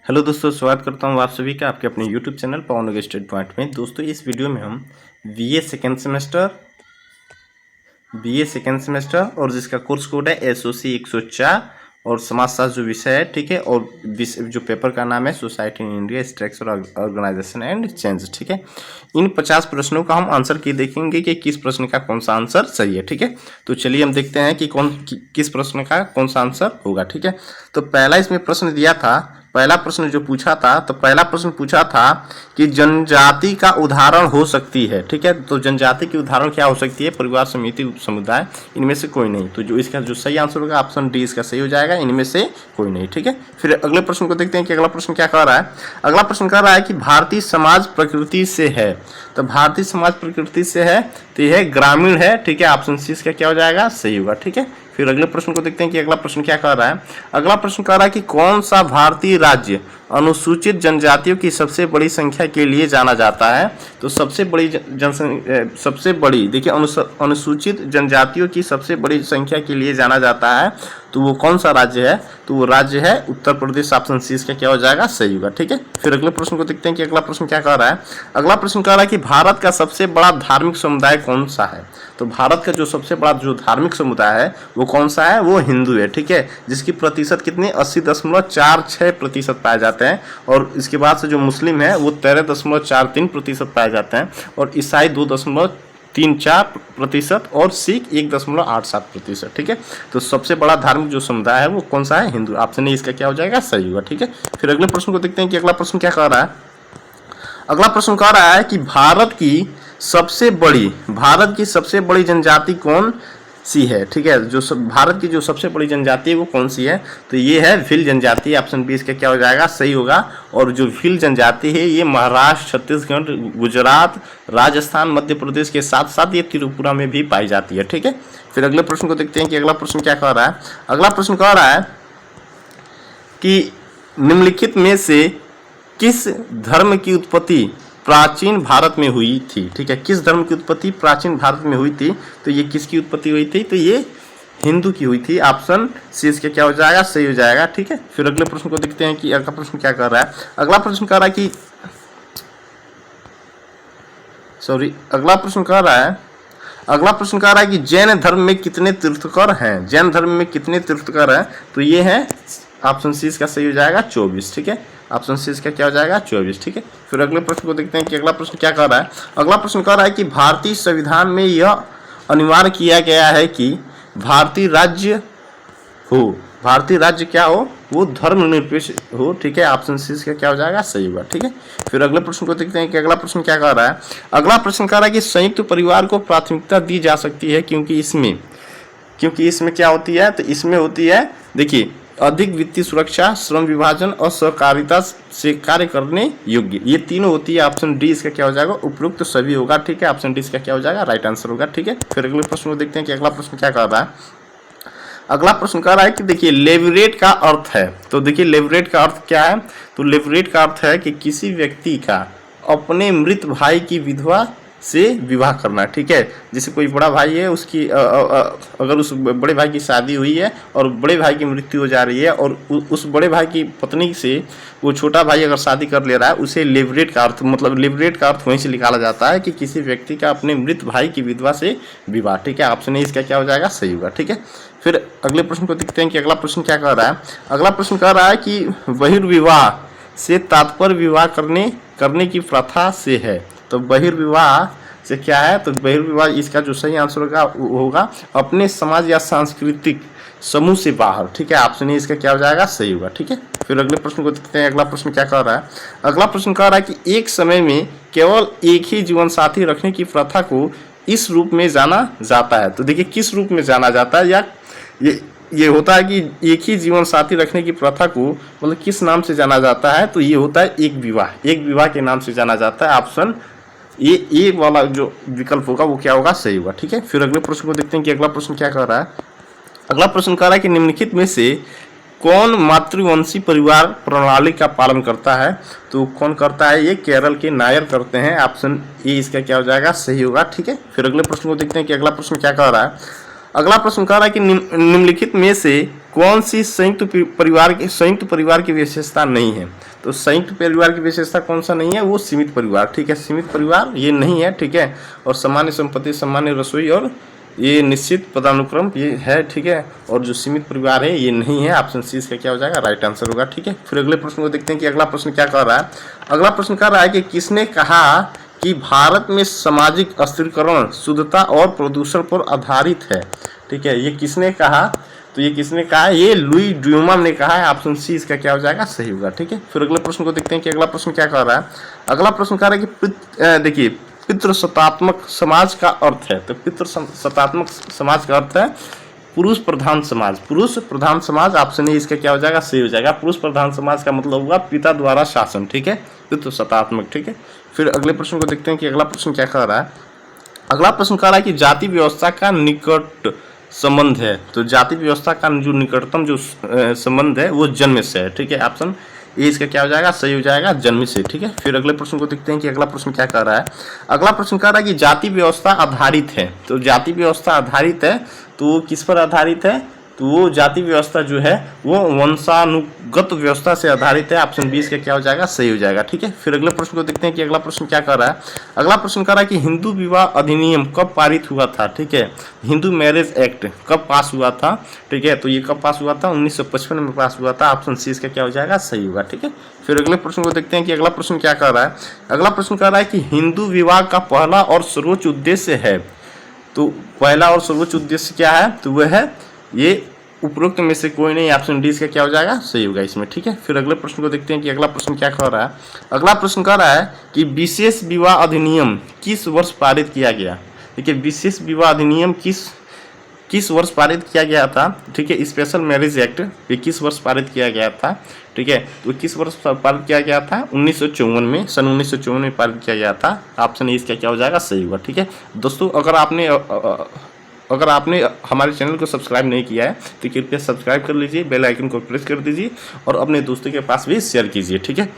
Hello दोस्तों, स्वागत करता हूँ आप सभी का आपके अपने यूट्यूब चैनल पवन स्टडी पॉइंट में। दोस्तों, इस वीडियो में हम बीए सेकेंड सेमेस्टर और जिसका कोर्स कोड है एसओसी 104 और समाजशास्त्र जो विषय है, ठीक है, और जो पेपर का नाम है society in India structure organisation and change, ठीक है। इन 50 प्रश्नों का हम आंसर की देखेंगे कि किस प्रश्न का कौन सा आंसर सही है, ठीक है। तो चलिए हम देखते हैं कि किस प्रश्न का कौन सा आंसर होगा, ठीक है। तो पहला इसमें प्रश्न दिया था, पहला प्रश्न जो पूछा था, तो पहला प्रश्न पूछा था कि जनजाति का उदाहरण हो सकती है, ठीक है। तो जनजाति की उदाहरण क्या हो सकती है? परिवार, समिति, समुदाय, इनमें से कोई नहीं। तो जो इसका जो सही आंसर होगा ऑप्शन डी इसका सही हो जाएगा, इनमें से कोई नहीं, ठीक है। फिर अगले प्रश्न को देखते हैं कि अगला प्रश्न क्या कह रहा है। अगला प्रश्न कह रहा है कि भारतीय समाज प्रकृति से है। तो भारतीय समाज प्रकृति से है तो यह ग्रामीण है, ठीक है। ऑप्शन सी इसका क्या हो जाएगा? सही होगा, ठीक है। फिर अगले प्रश्न को देखते हैं कि अगला प्रश्न क्या कह रहा है। अगला प्रश्न कह रहा है कि कौन सा भारतीय राज्य अनुसूचित जनजातियों की सबसे बड़ी संख्या के लिए जाना जाता है? तो सबसे बड़ी देखिए अनुसूचित जनजातियों की सबसे बड़ी संख्या के लिए जाना जाता है, तो वो कौन सा राज्य है? तो वो राज्य है उत्तर प्रदेश। ऑप्शन सी इसका क्या हो जाएगा? सही होगा, ठीक है। फिर अगले प्रश्न को देखते हैं कि अगला प्रश्न क्या कह रहा है। अगला प्रश्न कह रहा है कि भारत का सबसे बड़ा धार्मिक समुदाय कौन सा है? तो भारत का जो सबसे बड़ा जो धार्मिक समुदाय है वो कौन सा है? वो हिंदू है, ठीक है। जिसकी प्रतिशत कितनी 80.46% पाए जाते हैं, और इसके बाद से जो मुस्लिम है वो 13.43% पाए जाते हैं, और ईसाई 2.34% और सिख 1.87%, ठीक है। तो सबसे बड़ा धार्मिक जो समुदाय है वो कौन सा है? हिंदू। ऑप्शन ए इसका क्या हो जाएगा? सही होगा, ठीक है। फिर अगले प्रश्न को देखते हैं कि अगला प्रश्न क्या कह रहा है। अगला प्रश्न कह रहा है कि भारत की सबसे बड़ी जनजाति कौन सी है, ठीक है। जो भारत की जो सबसे बड़ी जनजाति है वो कौन सी है? तो ये है भील जनजाति। ऑप्शन बी इसका क्या हो जाएगा? सही होगा। और जो भील जनजाति है ये महाराष्ट्र, छत्तीसगढ़, गुजरात, राजस्थान, मध्य प्रदेश के साथ साथ ये त्रिपुरा में भी पाई जाती है, ठीक है। फिर अगले प्रश्न को देखते हैं कि अगला प्रश्न क्या कह रहा है। अगला प्रश्न कह रहा है कि निम्नलिखित में से किस धर्म की उत्पत्ति प्राचीन भारत में हुई थी, ठीक है। किस धर्म की उत्पत्ति प्राचीन भारत में हुई थी? तो ये किसकी उत्पत्ति हुई थी? तो ये हिंदू की हुई थी। ऑप्शन सी इसका क्या हो जाएगा? सही हो जाएगा, ठीक है। फिर अगले प्रश्न को देखते हैं कि अगला प्रश्न क्या कर रहा है। अगला प्रश्न कह रहा है कि अगला प्रश्न कह रहा है कि जैन धर्म में कितने तीर्थंकर हैं? जैन धर्म में कितने तीर्थंकर हैं? तो ये है ऑप्शन सी इसका सही हो जाएगा 24, ठीक है। ऑप्शन सी इसका क्या हो जाएगा? 24, ठीक है। फिर अगले प्रश्न को देखते हैं कि अगला प्रश्न क्या कर रहा है। अगला प्रश्न कह रहा है कि भारतीय संविधान में यह अनिवार्य किया गया है कि भारतीय राज्य क्या हो? वो धर्मनिरपेक्ष हो, ठीक है। ऑप्शन सी इसका क्या हो जाएगा? सही होगा, ठीक है। फिर अगले प्रश्न को देखते हैं कि अगला प्रश्न क्या कह रहा है। अगला प्रश्न कह रहा है कि संयुक्त परिवार को प्राथमिकता दी जा सकती है क्योंकि इसमें क्या होती है? तो इसमें होती है, देखिए, अधिक वित्तीय सुरक्षा, श्रम विभाजन और सहकारिता से कार्य करने योग्य, ये तीनों होती है। ऑप्शन डी इसका क्या हो जाएगा? उपयुक्त सभी होगा, ठीक है। ऑप्शन डी इसका क्या हो जाएगा? राइट आंसर होगा, ठीक है। फिर अगले प्रश्न को देखते हैं कि अगला प्रश्न क्या कर रहा है। अगला प्रश्न कह रहा है कि देखिए लेवरेट का अर्थ है, तो देखिए लेवरेट का अर्थ क्या है? तो लेवरेट का अर्थ है कि किसी व्यक्ति का अपने मृत भाई की विधवा से विवाह करना, ठीक है। जैसे कोई बड़ा भाई है, उसकी अगर उस बड़े भाई की शादी हुई है और बड़े भाई की मृत्यु हो जा रही है, और उस बड़े भाई की पत्नी से वो छोटा भाई अगर शादी कर ले रहा है, उसे लेवरेट का अर्थ, मतलब लेवरेट का अर्थ वहीं से निकाला जाता है कि किसी व्यक्ति का अपने मृत भाई की विधवा से विवाह, ठीक है। ऑप्शन ए इसका क्या हो जाएगा? सही होगा, ठीक है। फिर अगले प्रश्न को देखते हैं कि अगला प्रश्न क्या कह रहा है। अगला प्रश्न कह रहा है कि बहिर्विवाह से तात्पर्य विवाह करने की प्रथा से है। तो बहिर्विवाह से क्या है? तो बहिर्विवाह इसका जो सही आंसर होगा अपने समाज या सांस्कृतिक समूह से बाहर, ठीक है। ऑप्शन ए इसका क्या हो जाएगा? सही होगा, ठीक है। फिर अगले प्रश्न को देखते हैं। अगला प्रश्न क्या कह रहा है। अगला प्रश्न कह रहा है कि एक समय में केवल एक ही जीवन साथी रखने की प्रथा को इस रूप में जाना जाता है। तो देखिए किस रूप में जाना जाता है, या ये होता है कि एक ही जीवन साथी रखने की प्रथा को मतलब किस नाम से जाना जाता है? तो ये होता है एक विवाह के नाम से जाना जाता है। ऑप्शन ये वाला जो विकल्प होगा वो क्या होगा? सही होगा, ठीक है। फिर अगले प्रश्न को देखते हैं कि अगला प्रश्न क्या कर रहा है। अगला प्रश्न कह रहा है कि निम्नलिखित में से कौन मातृवंशी परिवार प्रणाली का पालन करता है? तो कौन करता है? ये केरल के नायर करते हैं। ऑप्शन ए इसका क्या हो जाएगा? सही होगा, ठीक है। फिर अगले प्रश्न को देखते हैं कि अगला प्रश्न क्या कह रहा है। अगला प्रश्न कह रहा है कि निम्नलिखित में से कौन सी संयुक्त परिवार की विशेषता नहीं है। तो संयुक्त परिवार की विशेषता कौन सा नहीं है, वो सीमित परिवार, ठीक है, सीमित परिवार ये नहीं है, ठीक है, और सामान्य संपत्ति, सामान्य रसोई और ये निश्चित पदानुक्रम ये है, ठीक है, और जो सीमित परिवार है ये नहीं है। ऑप्शन सी इसका क्या हो जाएगा, राइट आंसर होगा, ठीक है। फिर अगले प्रश्न को देखते हैं कि अगला प्रश्न क्या कह रहा है। अगला प्रश्न कह रहा है कि किसने कहा कि भारत में सामाजिक अस्थिरीकरण शुद्धता और प्रदूषण पर आधारित है, ठीक है, ये किसने कहा, तो ये किसने कहा है, ये लुई ड्यूमम ने कहा है। ऑप्शन सी इसका क्या हो जाएगा, सही होगा, ठीक है। फिर अगले प्रश्न को देखते हैं कि अगला प्रश्न क्या कह रहा है। अगला प्रश्न कह रहा है कि देखिए पितृसत्तात्मक समाज का अर्थ है, तो पितृसत्तात्मक समाज का अर्थ है पुरुष प्रधान समाज, पुरुष प्रधान समाज। ऑप्शन ए इसका क्या हो जाएगा, सही हो जाएगा। पुरुष प्रधान समाज का मतलब होगा पिता द्वारा शासन, ठीक है, पितृसत्तात्मक, ठीक है। फिर अगले प्रश्न को देखते हैं कि अगला प्रश्न क्या कह रहा है। अगला प्रश्न कह रहा है कि जाति व्यवस्था का निकट संबंध है, तो जाति व्यवस्था का जो निकटतम जो संबंध है वो जन्म से है, ठीक है। ऑप्शन ए इसका क्या हो जाएगा, सही हो जाएगा, जन्म से, ठीक है। फिर अगले प्रश्न को देखते हैं कि अगला प्रश्न क्या कह रहा है। अगला प्रश्न कह रहा है कि जाति व्यवस्था आधारित है, तो जाति व्यवस्था आधारित है तो किस पर आधारित है, तो वो जाति व्यवस्था जो है वो वंशानुगत व्यवस्था से आधारित है। ऑप्शन 20 का क्या हो जाएगा, सही हो जाएगा, ठीक है। फिर अगले प्रश्न को देखते हैं कि अगला प्रश्न क्या कर रहा है। अगला प्रश्न कर रहा है कि हिंदू विवाह अधिनियम कब पारित हुआ था, ठीक है, हिंदू मैरिज एक्ट कब पास हुआ था, ठीक है, तो ये कब पास हुआ था, 1955 में पास हुआ था। ऑप्शन सी इसका क्या हो जाएगा, सही होगा, ठीक है। फिर अगले प्रश्न को देखते हैं कि अगला प्रश्न क्या कर रहा है। अगला प्रश्न कर रहा है कि हिंदू विवाह का पहला और सर्वोच्च उद्देश्य है, तो पहला और सर्वोच्च उद्देश्य क्या है, तो वह है ये उपरोक्त में से कोई नहीं। ऑप्शन डी इसका क्या हो जाएगा, सही होगा इसमें, ठीक है। फिर अगले प्रश्न को देखते हैं कि अगला प्रश्न क्या कह रहा है। अगला प्रश्न कह रहा है कि विशेष विवाह अधिनियम किस वर्ष पारित किया गया, ठीक है, विशेष विवाह अधिनियम किस वर्ष पारित किया गया था, ठीक है, स्पेशल मैरिज एक्ट ये किस वर्ष पारित किया गया था, ठीक है, तो किस वर्ष पारित किया गया था, 1954 में, सन 1954 में पारित किया गया था। ऑप्शन ए इसका क्या हो जाएगा, सही होगा, ठीक है। दोस्तों अगर आपने हमारे चैनल को सब्सक्राइब नहीं किया है तो कृपया सब्सक्राइब कर लीजिए, बेल आइकन को प्रेस कर दीजिए और अपने दोस्तों के पास भी शेयर कीजिए, ठीक है।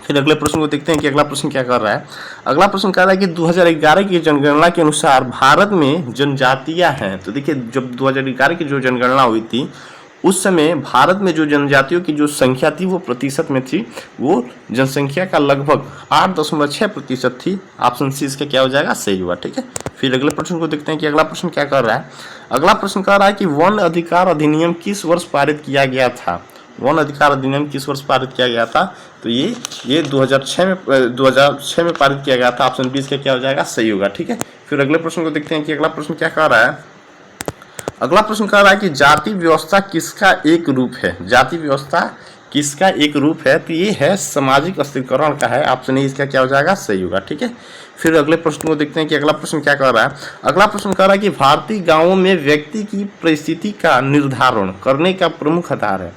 फिर अगले प्रश्न को देखते हैं कि अगला प्रश्न क्या कर रहा है। अगला प्रश्न कह रहा है कि 2011 की जनगणना के अनुसार भारत में जनजातियां हैं, तो देखिए जब 2011 की जो जनगणना हुई थी उस समय भारत में जो जनजातियों की जो संख्या थी वो प्रतिशत में थी, वो जनसंख्या का लगभग 8.6% थी। ऑप्शन सी इसका क्या हो जाएगा, सही हुआ, ठीक है। फिर अगले प्रश्न को देखते हैं कि अगला प्रश्न क्या कर रहा है। अगला प्रश्न कह रहा है कि वन अधिकार अधिनियम किस वर्ष पारित किया गया था, वन अधिकार अधिनियम किस वर्ष पारित किया गया था, तो ये 2006 में पारित किया गया था। ऑप्शन 20 का क्या हो जाएगा, सही होगा, ठीक है। फिर अगले प्रश्न को देखते हैं कि अगला प्रश्न क्या कह रहा है। अगला प्रश्न कह रहा है कि जाति व्यवस्था किसका एक रूप है, जाति व्यवस्था किसका एक रूप है, तो ये है सामाजिक अस्थिरीकरण का है। ऑप्शन ए इसका क्या हो जाएगा, सही होगा, ठीक है। फिर अगले प्रश्न को देखते हैं कि अगला प्रश्न क्या कह रहा है। अगला प्रश्न कह रहा है कि भारतीय गांवों में व्यक्ति की परिस्थिति का निर्धारण करने का प्रमुख आधार है,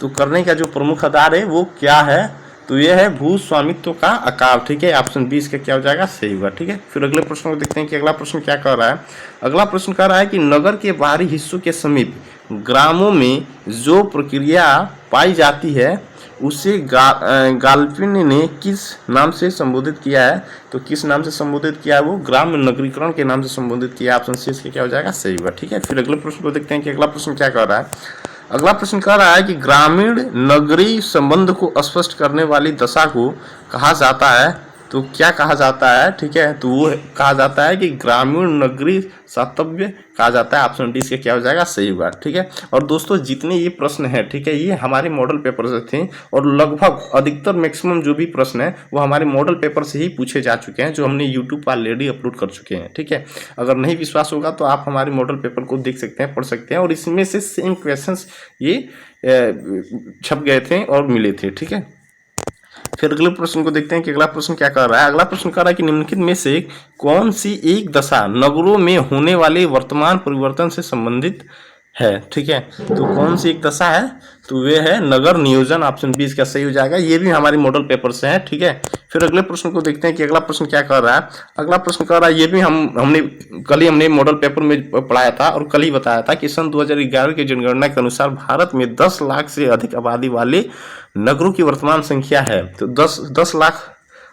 तो करने का जो प्रमुख आधार है वो क्या है, तो ये है भू स्वामित्व का आकार, ठीक है। ऑप्शन 20 का क्या हो जाएगा, सही होगा, ठीक है। फिर अगले प्रश्न को देखते हैं कि अगला प्रश्न क्या कह रहा है। अगला प्रश्न कह रहा है कि नगर के बाहरी हिस्सों के समीप ग्रामों में जो प्रक्रिया पाई जाती है उसे गाल्पिन ने किस नाम से संबोधित किया है, तो किस नाम से संबोधित किया है, वो ग्राम नगरीकरण के नाम से संबोधित किया है। ऑप्शन सी इसका क्या हो जाएगा, सही होगा, ठीक है। फिर अगले प्रश्न को देखते हैं कि अगला प्रश्न क्या कह रहा है। अगला प्रश्न कह रहा है कि ग्रामीण नगरीय संबंध को स्पष्ट करने वाली दशा को कहा जाता है, तो क्या कहा जाता है, ठीक है, तो वो कहा जाता है कि ग्रामीण नगरीय सातत्य कहा जाता है। ऑप्शन डी से क्या हो जाएगा, सही होगा, ठीक है। और दोस्तों जितने ये प्रश्न है, ठीक है, ये हमारे मॉडल पेपर से थे और लगभग अधिकतर मैक्सिमम जो भी प्रश्न है वो हमारे मॉडल पेपर से ही पूछे जा चुके हैं, जो हमने यूट्यूब पर ऑलरेडी अपलोड कर चुके हैं, ठीक है। अगर नहीं विश्वास होगा तो आप हमारे मॉडल पेपर को देख सकते हैं, पढ़ सकते हैं, और इसमें से सेम क्वेश्चन ये छप गए थे और मिले थे, ठीक है। फिर अगले प्रश्न को देखते हैं कि अगला प्रश्न क्या कर रहा है। अगला प्रश्न कर रहा है कि निम्नलिखित में से कौन सी एक दशा नगरों में होने वाले वर्तमान परिवर्तन से संबंधित है, ठीक है, तो कौन सी एक दशा है, तो वे है नगर नियोजन। ऑप्शन 20 का सही हो जाएगा, ये भी हमारे मॉडल पेपर से है, ठीक है। फिर अगले प्रश्न को देखते हैं कि अगला प्रश्न क्या कर रहा है। अगला प्रश्न कर रहा है, ये भी हमने मॉडल पेपर में पढ़ाया था और कल ही बताया था कि सन 2011 की जनगणना के अनुसार भारत में 10 लाख से अधिक आबादी वाले नगरों की वर्तमान संख्या है, तो 10 लाख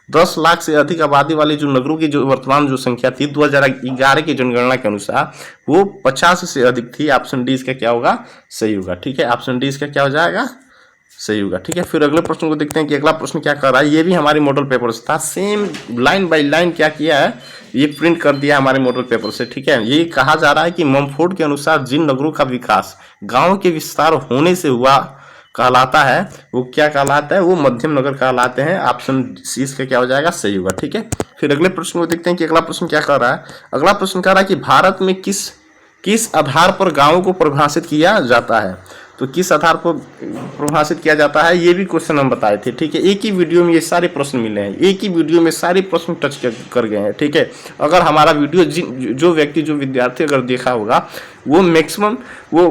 10 लाख से अधिक आबादी वाली जो नगरों की जो वर्तमान जो संख्या थी 2011 की जनगणना के अनुसार वो 50 से अधिक थी। ऑप्शन डी इसका क्या होगा, सही होगा। ठीक है, ऑप्शन डी इसका क्या हो जाएगा, सही होगा। ठीक है, फिर अगले प्रश्न को देखते हैं कि अगला प्रश्न क्या कर रहा है। ये भी हमारे मॉडल पेपर से था, सेम लाइन बाय लाइन क्या किया है, ये प्रिंट कर दिया हमारे मॉडल पेपर से। ठीक है, ये कहा जा रहा है कि ममफोर्ड के अनुसार जिन नगरों का विकास गांव के विस्तार होने से हुआ कहलाता है वो क्या कहलाता है, वो मध्यम नगर कहलाते हैं। ऑप्शन सी इसका क्या हो जाएगा, सही होगा। ठीक है, फिर अगले प्रश्न को देखते हैं कि अगला प्रश्न क्या कर रहा है। अगला प्रश्न कह रहा है कि भारत में किस आधार पर गांवों को परिभाषित किया जाता है। तो किस आधार पर परिभाषित किया जाता है, ये भी क्वेश्चन हम बताए थे। ठीक है, एक ही वीडियो में ये सारे प्रश्न मिले हैं, एक ही वीडियो में सारे प्रश्न टच कर गए हैं। ठीक है, अगर हमारा वीडियो जो व्यक्ति जो विद्यार्थी अगर देखा होगा वो मैक्सिमम वो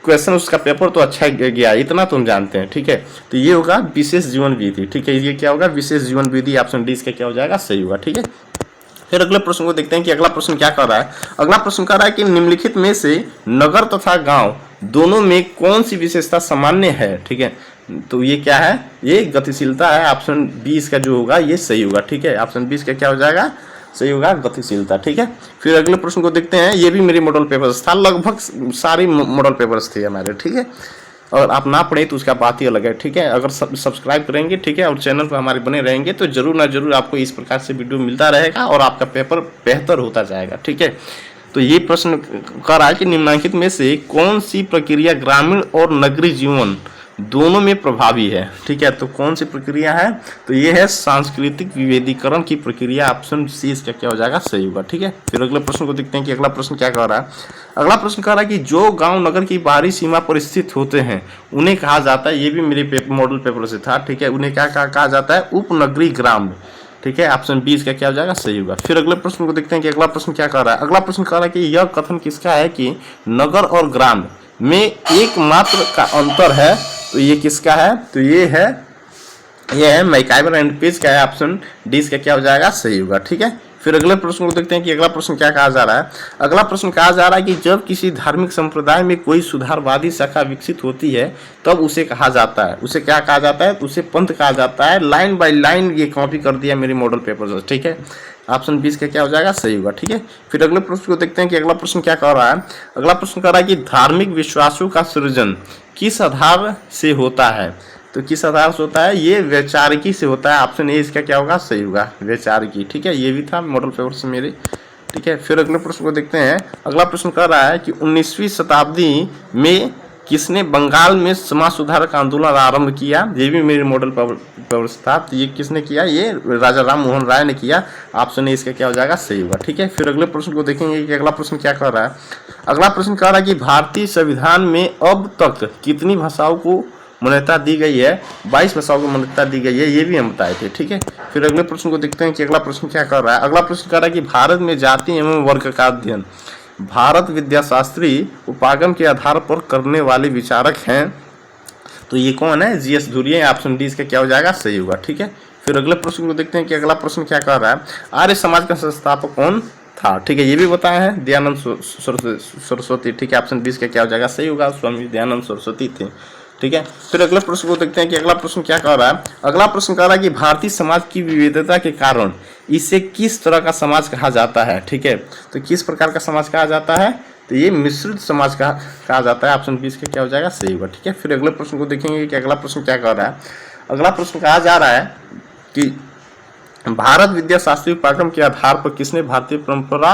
क्वेश्चन उसका पेपर तो अच्छा गया, इतना तो हम जानते हैं। ठीक है, तो ये होगा विशेष जीवन विधि। ठीक है, ये क्या होगा, विशेष जीवन विधि। ऑप्शन डी इसका क्या हो जाएगा, सही होगा। ठीक है, फिर अगले प्रश्न को देखते हैं कि अगला प्रश्न क्या कर रहा है। अगला प्रश्न कर रहा है कि निम्नलिखित में से नगर तथा गांव दोनों में कौन सी विशेषता सामान्य है। ठीक है, तो ये क्या है, ये गतिशीलता है। ऑप्शन बी इसका जो होगा ये सही होगा। ठीक है, ऑप्शन बी इसका क्या हो जाएगा, सही होगा, गतिशीलता। ठीक है, फिर अगले प्रश्न को देखते हैं। ये भी मेरे मॉडल पेपर्स था, लगभग सारी मॉडल पेपर्स थे हमारे। ठीक है, और आप ना पढ़े तो उसका बात ही अलग है। ठीक है, अगर सब्सक्राइब करेंगे, ठीक है, और चैनल पर हमारे बने रहेंगे तो जरूर ना जरूर आपको इस प्रकार से वीडियो मिलता रहेगा और आपका पेपर बेहतर होता जाएगा। ठीक है, तो ये प्रश्न कर रहा है कि निम्नलिखित में से कौन सी प्रक्रिया ग्रामीण और नगरीय जीवन दोनों में प्रभावी है। ठीक है, तो कौन सी प्रक्रिया है, तो ये है सांस्कृतिक विविधीकरण की प्रक्रिया। ऑप्शन सी इसका क्या हो जाएगा, सही होगा। ठीक है, फिर अगले प्रश्न को देखते हैं कि अगला प्रश्न क्या कह रहा है। अगला प्रश्न कह रहा है कि जो गांव नगर की बाहरी सीमा पर स्थित होते हैं उन्हें कहा जाता है, ये भी मेरे मॉडल पेपर से था। ठीक है, उन्हें क्या कहा जाता है, उपनगरीय ग्राम। ठीक है, ऑप्शन बी इसका क्या हो जाएगा, सही होगा। फिर अगले प्रश्न को देखते हैं कि अगला प्रश्न क्या कह रहा है। अगला प्रश्न कह रहा है कि यह कथन किसका है कि नगर और ग्राम में एकमात्र का अंतर है, तो ये किसका है, तो ये है मैकाइवर एंड पेज का है। ऑप्शन डी इसका क्या हो जाएगा, सही होगा। ठीक है, फिर अगले प्रश्न को देखते हैं कि अगला प्रश्न क्या कहा जा रहा है। अगला प्रश्न कहा जा रहा है कि जब किसी धार्मिक संप्रदाय में कोई सुधारवादी शाखा विकसित होती है तब उसे कहा जाता है, उसे क्या कहा जाता है, उसे पंथ कहा जाता है। लाइन बाय लाइन ये कॉपी कर दिया मेरे मॉडल पेपर से। ठीक है, ऑप्शन 20 का क्या हो जाएगा, सही होगा। ठीक है, फिर अगले प्रश्न को देखते हैं कि अगला प्रश्न क्या कह रहा है। अगला प्रश्न कह रहा है कि धार्मिक विश्वासों का सृजन किस आधार से होता है, तो किस आधार से होता है, ये वैचारिकी से होता है। ऑप्शन ए इसका क्या होगा, सही होगा, वैचारिकी। ठीक है, ये भी था मॉडल पेपर से मेरे। ठीक है, फिर अगले प्रश्न को देखते हैं। अगला प्रश्न कह रहा है कि 19वीं शताब्दी में किसने बंगाल में समाज सुधार का आंदोलन आरंभ किया, ये भी मेरे मॉडल पेपर से था। तो ये किसने किया, ये राजा राम मोहन राय ने किया। ऑप्शन ए इसका क्या हो जाएगा, सही होगा। ठीक है, फिर अगले प्रश्न को देखेंगे कि अगला प्रश्न क्या कह रहा है। अगला प्रश्न कह रहा है कि भारतीय संविधान में अब तक कितनी भाषाओं को मान्यता दी गई है, 22 भाषाओं को मान्यता दी गई है, ये भी हम बताए थे। ठीक है, फिर अगले प्रश्न को देखते हैं कि अगला प्रश्न क्या कर रहा है। अगला प्रश्न कर रहा है कि भारत में जाति एवं वर्ग का अध्ययन भारत विद्याशास्त्री उपागम के आधार पर करने वाले विचारक हैं, तो ये कौन है, जीएस धुरिया। ऑप्शन डी इसका क्या हो जाएगा, सही होगा। ठीक है, फिर अगले प्रश्न को देखते हैं कि अगला प्रश्न क्या कर रहा है। आर्य समाज का संस्थापक कौन था, ठीक है, ये भी बताया है, दयानंद सरस्वती। ठीक है, ऑप्शन 20 का क्या हो जाएगा, सही होगा, स्वामी दयानंद सरस्वती थे। ठीक है, फिर अगले प्रश्न को देखते हैं कि अगला प्रश्न क्या कह रहा है। अगला प्रश्न कह रहा है कि भारतीय समाज की विविधता के कारण इसे किस तरह का समाज कहा जाता है। ठीक है, तो किस प्रकार का समाज कहा जाता है, तो ये मिश्रित समाज कहा जाता है। ऑप्शन 20 का क्या हो जाएगा, सही होगा। ठीक है, फिर अगले प्रश्न को देखेंगे कि अगला प्रश्न क्या कह रहा है। अगला प्रश्न कहा जा रहा है कि भारत विद्याशास्त्री पाठ्यक्रम के आधार पर किसने भारतीय परंपरा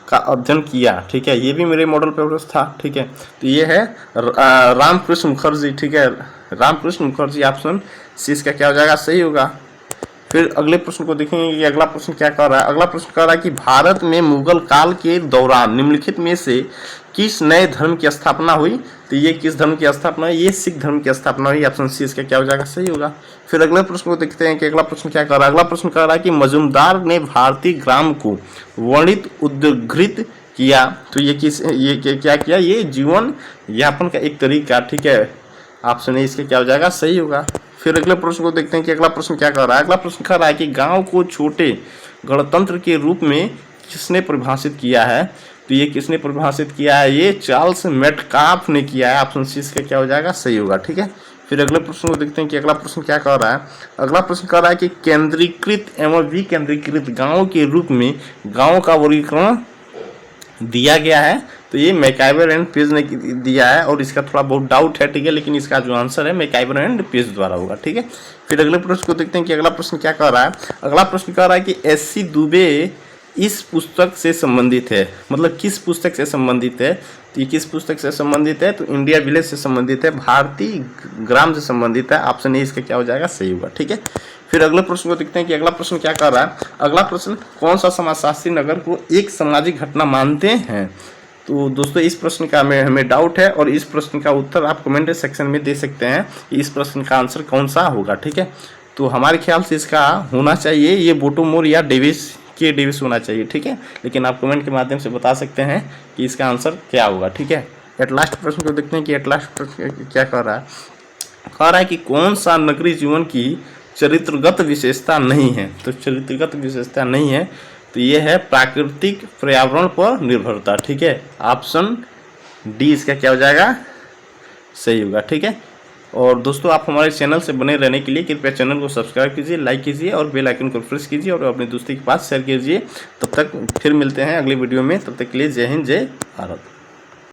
का अध्ययन किया। ठीक है, ये भी मेरे मॉडल पेपर था। ठीक है, तो ये है रामकृष्ण मुखर्जी। ठीक है, रामकृष्ण मुखर्जी। ऑप्शन सी इसका क्या हो जाएगा, सही होगा। फिर अगले प्रश्न को देखेंगे कि अगला प्रश्न क्या कर रहा है। अगला प्रश्न कर रहा है कि भारत में मुगल काल के दौरान निम्नलिखित में से किस नए धर्म की स्थापना हुई, तो ये किस धर्म की स्थापना हुई, ये सिख धर्म की स्थापना हुई। ऑप्शन सी इसका क्या हो जाएगा, सही होगा। फिर अगले प्रश्न को देखते हैं कि अगला प्रश्न क्या कर रहा है। अगला प्रश्न कर रहा है कि मजूमदार ने भारतीय ग्राम को वर्णित उद्घृत किया, तो ये क्या किया, ये जीवन यापन का एक तरीका। ठीक है, ऑप्शन ए इसका क्या हो जाएगा, सही होगा। फिर अगले प्रश्न को देखते हैं कि अगला प्रश्न क्या कर रहा है। अगला प्रश्न कर रहा है कि गांव को छोटे गणतंत्र के रूप में किसने परिभाषित किया है, तो ये किसने परिभाषित किया है, ये चार्ल्स मेटकाफ ने किया है। ऑप्शन सी इसका क्या हो जाएगा, सही होगा। ठीक है, फिर अगले प्रश्न को देखते हैं कि अगला प्रश्न क्या कह रहा है। अगला प्रश्न कह रहा है कि केंद्रीकृत एवं विकेंद्रीकृत गांवों के रूप में गांवों का वर्गीकरण दिया गया है। तो ये मैकआइवर एंड पेज ने दिया है और इसका थोड़ा बहुत डाउट है, ठीक है, लेकिन इसका जो आंसर है मैकआइवर एंड पेज द्वारा होगा, ठीक है। फिर अगले प्रश्न को देखते हैं कि अगला प्रश्न क्या कह रहा है। अगला प्रश्न कह रहा है कि एस.सी. दुबे इस पुस्तक से संबंधित है, मतलब किस पुस्तक से संबंधित है। तो ये किस पुस्तक से संबंधित है, तो इंडिया विलेज से संबंधित है, भारतीय ग्राम से संबंधित है। ऑप्शन ए इसका क्या हो जाएगा, सही होगा, ठीक है। फिर अगले प्रश्न को देखते हैं कि अगला प्रश्न क्या कर रहा है। अगला प्रश्न, कौन सा समाजशास्त्री नगर को एक सामाजिक घटना मानते हैं। तो दोस्तों इस प्रश्न का हमें डाउट है और इस प्रश्न का उत्तर आप कमेंट सेक्शन में दे सकते हैं कि इस प्रश्न का आंसर कौन सा होगा, ठीक है। तो हमारे ख्याल से इसका होना चाहिए ये बोटोमोर या डेविस होना चाहिए, ठीक है, लेकिन आप कमेंट के माध्यम से बता सकते हैं कि इसका आंसर क्या होगा, ठीक है। एट लास्ट प्रश्न को देखते हैं कि एट लास्ट प्रश्न क्या कह रहा है। कह रहा है कि कौन सा नगरीय जीवन की चरित्रगत विशेषता नहीं है। तो चरित्रगत विशेषता नहीं है तो ये है प्राकृतिक पर्यावरण पर निर्भरता, ठीक है। ऑप्शन डी इसका क्या हो जाएगा, सही होगा, ठीक है। और दोस्तों आप हमारे चैनल से बने रहने के लिए कृपया चैनल को सब्सक्राइब कीजिए, लाइक कीजिए और बेल आइकन को प्रेस कीजिए और अपने दोस्तों के पास शेयर कीजिए। तब तक फिर मिलते हैं अगली वीडियो में, तब तक के लिए जय हिंद, जय भारत।